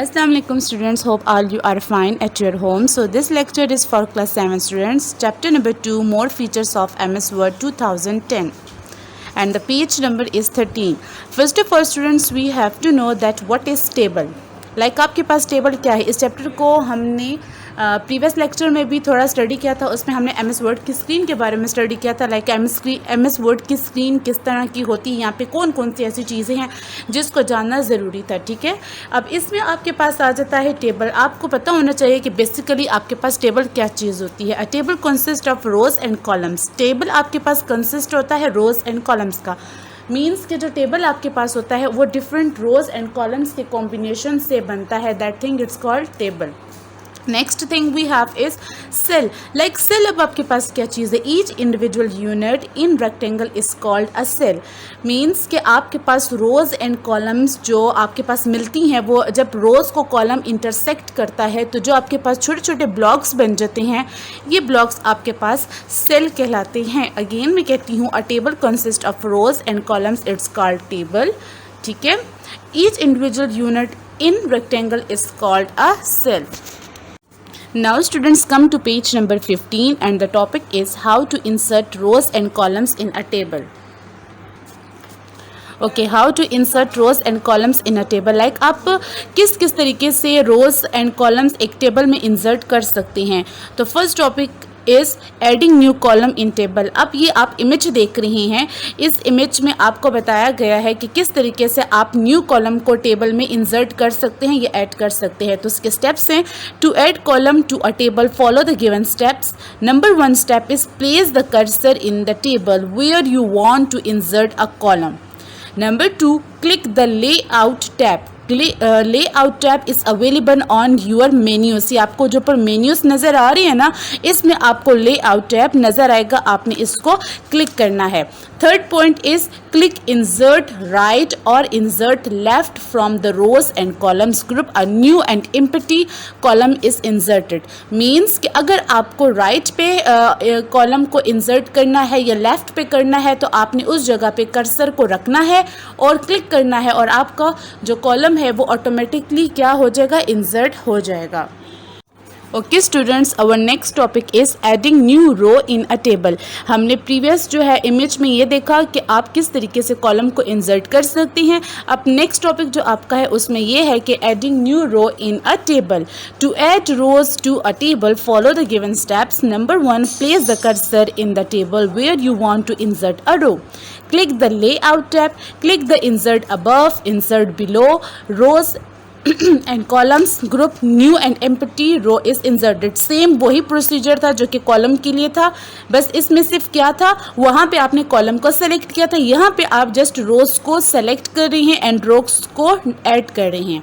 Assalamu alaikum students, hope all you are fine at your home. So this lecture is for class 7 students, chapter number 2, more features of MS Word 2010, and the page number is 13. First of all students, we have to know that what is table. Like आपके पास table क्या है, इस chapter को हमने previous lecture में भी थोड़ा study किया था. उसमें हमने एमएस वर्ड की स्क्रीन के बारे में स्टडी किया था. लाइक एमएस वर्ड की स्क्रीन किस तरह की होती है, यहाँ पे कौन कौन सी ऐसी चीज़ें हैं जिसको जानना ज़रूरी था. ठीक है, अब इसमें आपके पास आ जाता है टेबल. आपको पता होना चाहिए कि बेसिकली आपके पास टेबल क्या चीज़ होती है. A table consist of rows and columns. Table आपके पास कंसिस्ट होता है रोज एंड कॉलम्स का. मीन्स के जो टेबल आपके पास होता है वो डिफरेंट रोज एंड कॉलम्स के कॉम्बिनेशन से बनता है. That thing it's called table. Next thing we have is cell. Like cell, अब आपके पास क्या चीज़ है, each individual unit in rectangle is called a cell. Means कि आपके पास रोज एंड कॉलम्स जो आपके पास मिलती हैं, वो जब रोज को कॉलम इंटरसेक्ट करता है तो जो आपके पास छोटे छोटे ब्लॉक्स बन जाते हैं, ये ब्लॉक्स आपके पास सेल कहलाते हैं. अगेन मैं कहती हूँ, a table consist of rows and columns, it's called table. ठीक है, each individual unit in rectangle is called a cell. Now students, come to page number 15 and the topic is how to insert rows and columns in a table. Okay, how to insert rows and columns in a table. Like आप किस किस तरीके से rows and columns एक table में insert कर सकते हैं. तो first topic is adding new column in table. अब ये आप इमेज देख रहे हैं, इस इमेज में आपको बताया गया है कि किस तरीके से आप न्यू कॉलम को टेबल में इंसर्ट कर सकते हैं या ऐड कर सकते हैं. तो उसके स्टेप्स हैं. To add column to a table, follow the given steps. Number 1 step is place the cursor in the table where you want to insert a column. Number 2, click the layout tab. Layout tab is available on your menus. ये आपको जो पर menus नज़र आ रही है ना, इसमें आपको लेआउट टैब नज़र आएगा, आपने इसको क्लिक करना है. Third point is click insert right और insert left from the rows and columns group. A new and empty column is inserted. Means कि अगर आपको राइट पे कॉलम को इंसर्ट करना है या लेफ्ट पे करना है, तो आपने उस जगह पे कर्सर को रखना है और क्लिक करना है, और आपका जो कॉलम है वो ऑटोमेटिकली क्या हो जाएगा, इंसर्ट हो जाएगा. Okay students, our next topic is adding new row in a table. हमने प्रीवियस जो है इमेज में ये देखा कि आप किस तरीके से कॉलम को इंसर्ट कर सकते हैं. अब नेक्स्ट टॉपिक जो आपका है उसमें ये है कि adding new row in a table. To add rows to a table, follow the given steps. Number 1, place the cursor in the table where you want to insert a row. Click the layout tab, click the insert above, insert below, rows and columns group, new and empty row is inserted. Same वही procedure था जो कि column के लिए था, बस इसमें सिर्फ क्या था, वहाँ पे आपने कॉलम को सेलेक्ट किया था, यहाँ पे आप जस्ट रोज को सेलेक्ट कर रहे हैं एंड रोज को ऐड कर रहे हैं.